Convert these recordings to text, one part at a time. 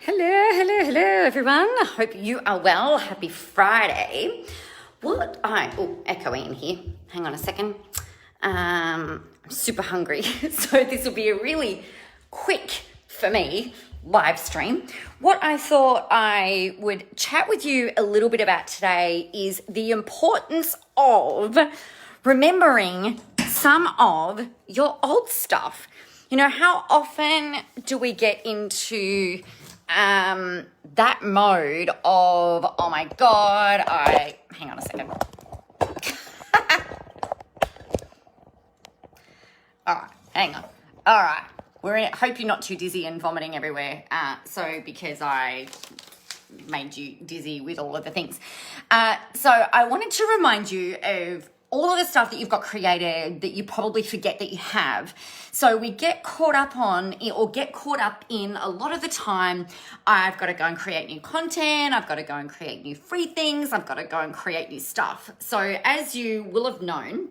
Hello, everyone. I hope you are well. Happy Friday. Echoing in here. Hang on a second. I'm super hungry, so this will be a really quick, for me, live stream. What I thought I would chat with you a little bit about today is the importance of remembering some of your old stuff. You know, how often do we get into that mode of, oh my God, hang on a second. All right, hang on. All right, hope you're not too dizzy and vomiting everywhere. Because I made you dizzy with all of the things. So I wanted to remind you of all of the stuff that you've got created that you probably forget that you have. So we get caught up in a lot of the time, I've got to go and create new content, I've got to go and create new free things, I've got to go and create new stuff. So as you will have known,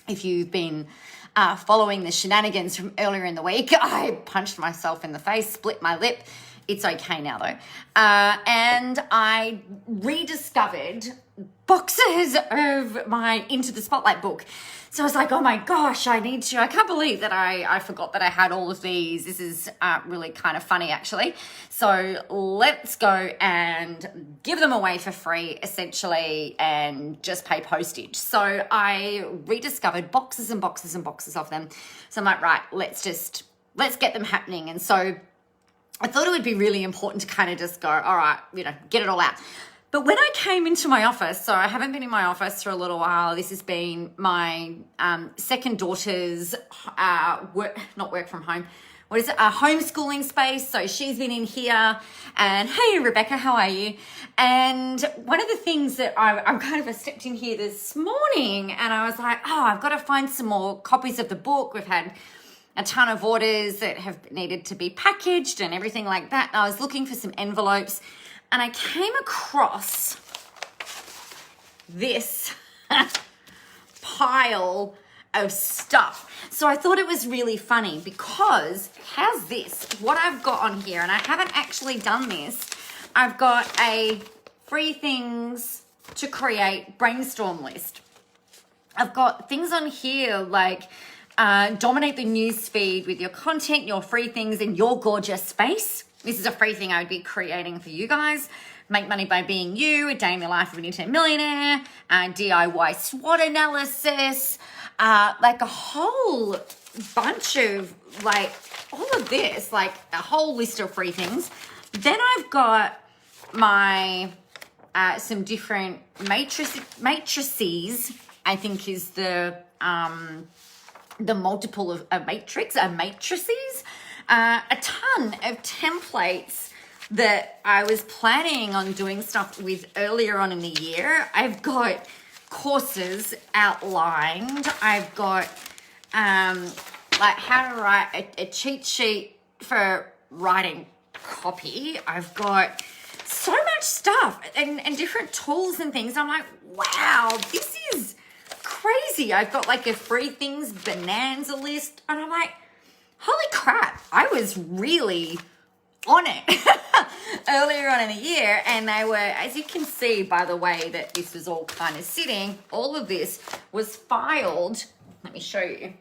if you've been following the shenanigans from earlier in the week, I punched myself in the face, split my lip. It's okay now though. And I rediscovered boxes of my Into the Spotlight book. So I was like, oh my gosh, I can't believe that I forgot that I had all of these. This is really kind of funny actually. So let's go and give them away for free essentially and just pay postage. So I rediscovered boxes and boxes and boxes of them. So I'm like, right, let's get them happening. And so I thought it would be really important to kind of just go, all right, get it all out. But when I came into my office, so I haven't been in my office for a little while. This has been my second daughter's work from home. What is it? A homeschooling space. So she's been in here. And hey, Rebecca, how are you? And one of the things that I stepped in here this morning and I was like, oh, I've got to find some more copies of the book. We've had a ton of orders that have needed to be packaged and everything like that. And I was looking for some envelopes and I came across this pile of stuff. So I thought it was really funny because how's this? What I've got on here, and I haven't actually done this, I've got a free things to create brainstorm list. I've got things on here like dominate the news feed with your content, your free things in your gorgeous space. This is a free thing I would be creating for you guys. Make money by being you, a day in the life of an internet millionaire, DIY SWOT analysis, like a whole bunch of all of this, like a whole list of free things. Then I've got my some different matrices, I think is the multiple of a matrix, matrices, a ton of templates that I was planning on doing stuff with earlier on in the year. I've got courses outlined. I've got how to write a cheat sheet for writing copy. I've got so much stuff and different tools and things. I'm like, wow, this is crazy. I've got like a free things bonanza list and I'm like, holy crap, I was really on it earlier on in the year. And they were, as you can see by the way that this was all kind of sitting, all of this was filed. Let me show you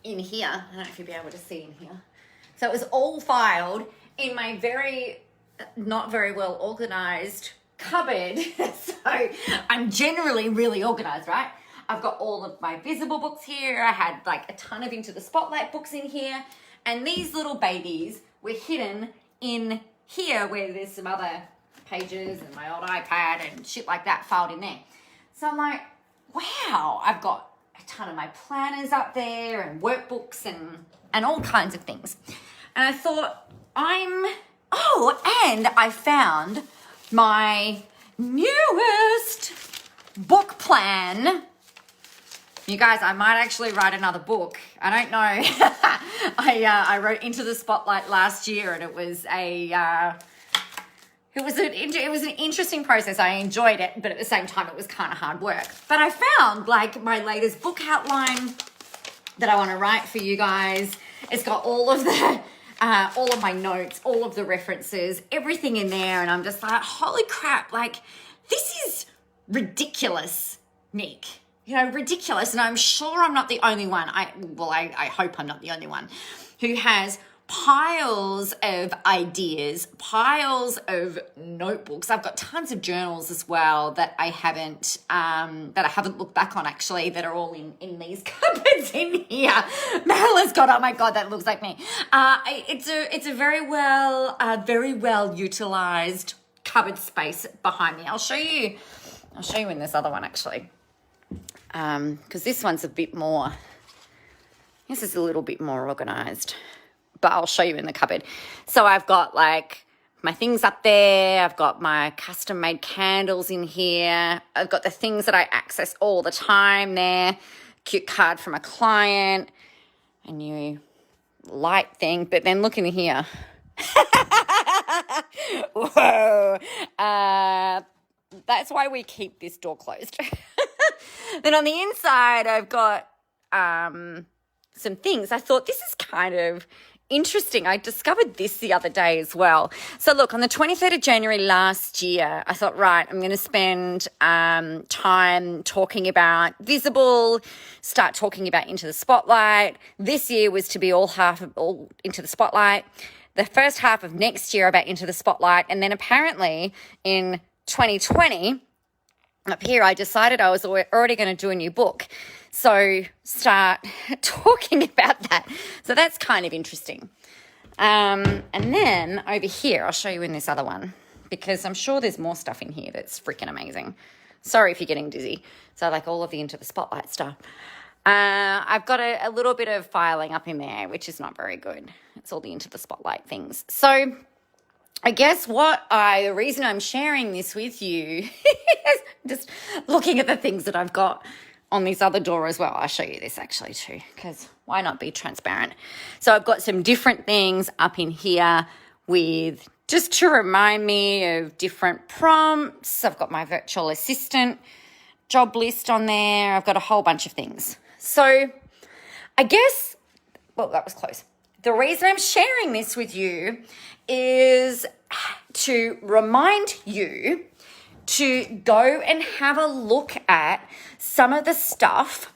in here. I don't know if you'll be able to see in here. So it was all filed in my not very well organized cupboard. So I'm generally really organized, right? I've got all of my visible books here. I had like a ton of Into the Spotlight books in here. And these little babies were hidden in here where there's some other pages and my old iPad and shit like that filed in there. So I'm like, wow, I've got a ton of my planners up there and workbooks and all kinds of things. And I thought and I found my newest book plan. You guys, I might actually write another book. I don't know. I wrote Into the Spotlight last year, and it was an interesting process. I enjoyed it, but at the same time, it was kind of hard work. But I found like my latest book outline that I want to write for you guys. It's got all of the all of my notes, all of the references, everything in there. And I'm just like, holy crap, like this is ridiculous, Nick. Ridiculous. And I'm sure I'm not the only one. I hope I'm not the only one who has piles of ideas, piles of notebooks. I've got tons of journals as well that I haven't looked back on, actually, that are all in these cupboards in here. Marilla's got, oh my God, that looks like me. It's a very well utilized cupboard space behind me. I'll show you in this other one, actually. Because this one's a bit more, this is a little bit more organized, but I'll show you in the cupboard. So I've got like my things up there. I've got my custom made candles in here. I've got the things that I access all the time there. Cute card from a client, a new light thing, but then look in here. Whoa. That's why we keep this door closed. Then on the inside, I've got some things. I thought this is kind of interesting. I discovered this the other day as well. So look, on the 23rd of January last year, I thought, right, I'm going to spend time talking about visible, start talking about into the spotlight. This year was to be all into the spotlight. The first half of next year about into the spotlight. And then apparently in 2020, up here, I decided I was already going to do a new book. So start talking about that. So that's kind of interesting. And then over here, I'll show you in this other one because I'm sure there's more stuff in here that's freaking amazing. Sorry if you're getting dizzy. So like all of the into the spotlight stuff. I've got a little bit of filing up in there, which is not very good. It's all the into the spotlight things. So I guess the reason I'm sharing this with you is just looking at the things that I've got on this other door as well. I'll show you this actually too, because why not be transparent? So I've got some different things up in here with just to remind me of different prompts. I've got my virtual assistant job list on there. I've got a whole bunch of things. So I guess, well, that was close. The reason I'm sharing this with you is to remind you to go and have a look at some of the stuff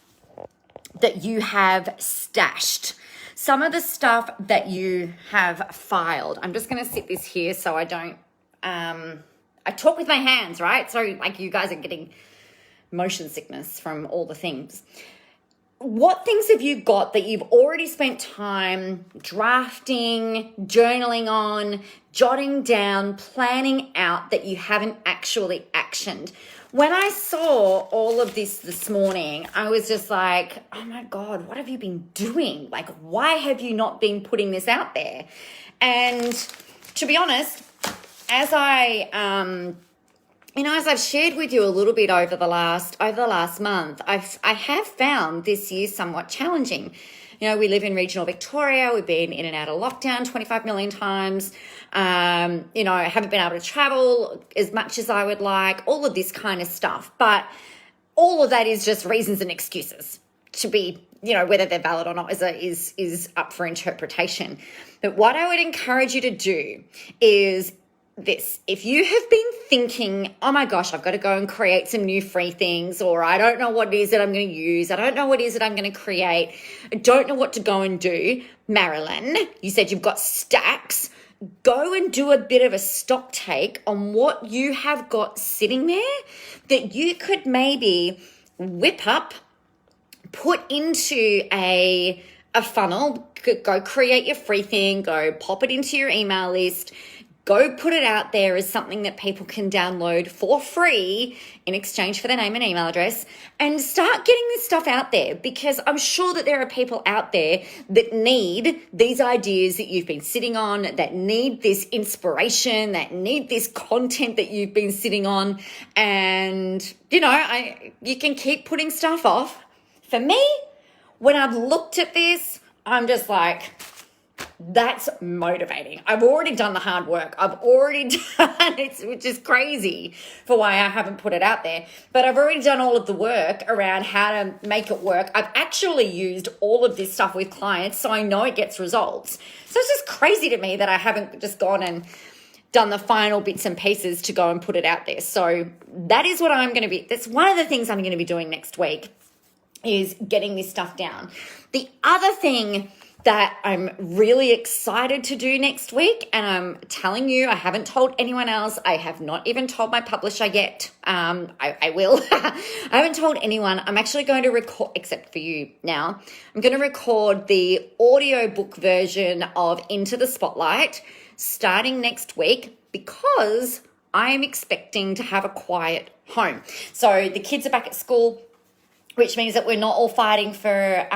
that you have stashed, some of the stuff that you have filed. I'm just going to sit this here so I don't, I talk with my hands, right? So like you guys are getting motion sickness from all the things. What things have you got that you've already spent time drafting, journaling on, jotting down, planning out that you haven't actually actioned? When I saw all of this morning, I was just like, oh my God, what have you been doing? Like, why have you not been putting this out there? And to be honest, as I've shared with you a little bit over the last month, I have found this year somewhat challenging. We live in regional Victoria. We've been in and out of lockdown 25 million times. I haven't been able to travel as much as I would like, all of this kind of stuff. But all of that is just reasons and excuses to be, whether they're valid or not is up for interpretation. But what I would encourage you to do is this. If you have been thinking, oh my gosh, I've got to go and create some new free things, or I don't know what it is that I'm going to use, I don't know what it is that I'm going to create, I don't know what to go and do. Marilyn, you said you've got stacks. Go and do a bit of a stock take on what you have got sitting there that you could maybe whip up, put into a funnel, go create your free thing, go pop it into your email list, go put it out there as something that people can download for free in exchange for their name and email address, and start getting this stuff out there, because I'm sure that there are people out there that need these ideas that you've been sitting on, that need this inspiration, that need this content that you've been sitting on. And, you can keep putting stuff off. For me, when I've looked at this, I'm just like, That's motivating. I've already done the hard work. I've already done it, which is crazy for why I haven't put it out there. But I've already done all of the work around how to make it work. I've actually used all of this stuff with clients, so I know it gets results. So it's just crazy to me that I haven't just gone and done the final bits and pieces to go and put it out there. So that is what I'm going to be. That's one of the things I'm going to be doing next week, is getting this stuff down. The other thing that I'm really excited to do next week, and I'm telling you, I haven't told anyone else. I have not even told my publisher yet. I will. I haven't told anyone. I'm actually going to record, except for you now, I'm going to record the audiobook version of Into the Spotlight starting next week, because I am expecting to have a quiet home. So the kids are back at school, which means that we're not all fighting for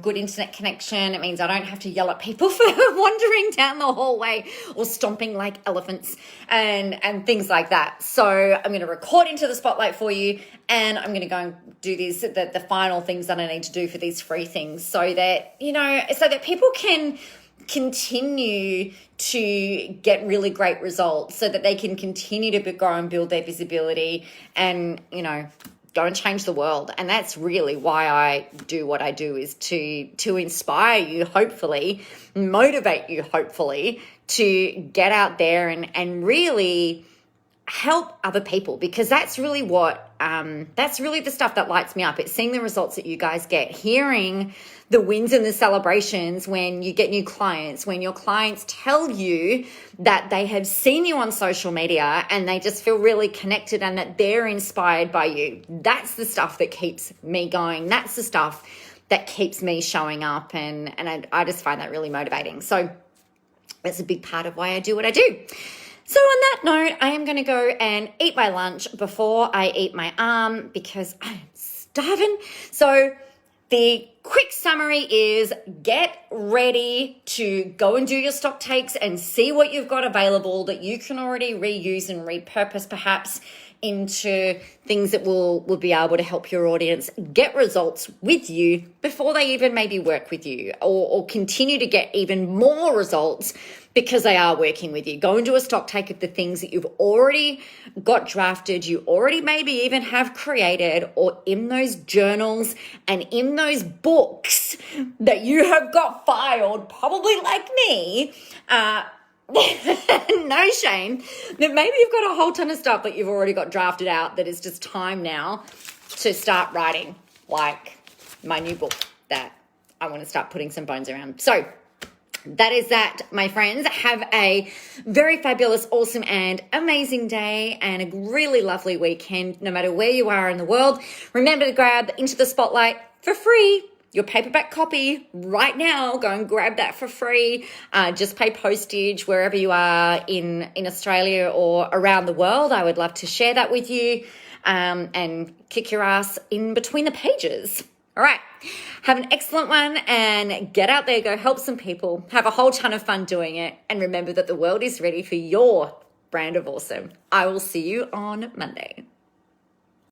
good internet connection. It means I don't have to yell at people for wandering down the hallway or stomping like elephants and things like that. So I'm going to record Into the Spotlight for you, and I'm going to go and do the final things that I need to do for these free things, so that, so that people can continue to get really great results, so that they can continue to grow and build their visibility and, go and change the world. And that's really why I do what I do, is to inspire you, hopefully, motivate you, hopefully, to get out there and really help other people, because that's really that's really the stuff that lights me up. It's seeing the results that you guys get, hearing the wins and the celebrations when you get new clients, when your clients tell you that they have seen you on social media and they just feel really connected and that they're inspired by you. That's the stuff that keeps me going. That's the stuff that keeps me showing up, and I just find that really motivating. So that's a big part of why I do what I do. So on that note, I am going to go and eat my lunch before I eat my because I'm starving. So the quick summary is, get ready to go and do your stock takes and see what you've got available that you can already reuse and repurpose perhaps into things that will be able to help your audience get results with you before they even maybe work with you, or continue to get even more results because they are working with you. Go and do a stock take of the things that you've already got drafted, you already maybe even have created, or in those journals and in those books that you have got filed, probably like me, no shame, that maybe you've got a whole ton of stuff that you've already got drafted out that is just time now to start writing, like my new book that I want to start putting some bones around. So that is that, my friends. Have a very fabulous, awesome, and amazing day, and a really lovely weekend, no matter where you are in the world. Remember to grab Into the Spotlight for free, your paperback copy right now. Go and grab that for free. Just pay postage wherever you are in Australia or around the world. I would love to share that with you and kick your ass in between the pages. All right. Have an excellent one, and get out there, go help some people, have a whole ton of fun doing it, and remember that the world is ready for your brand of awesome. I will see you on Monday.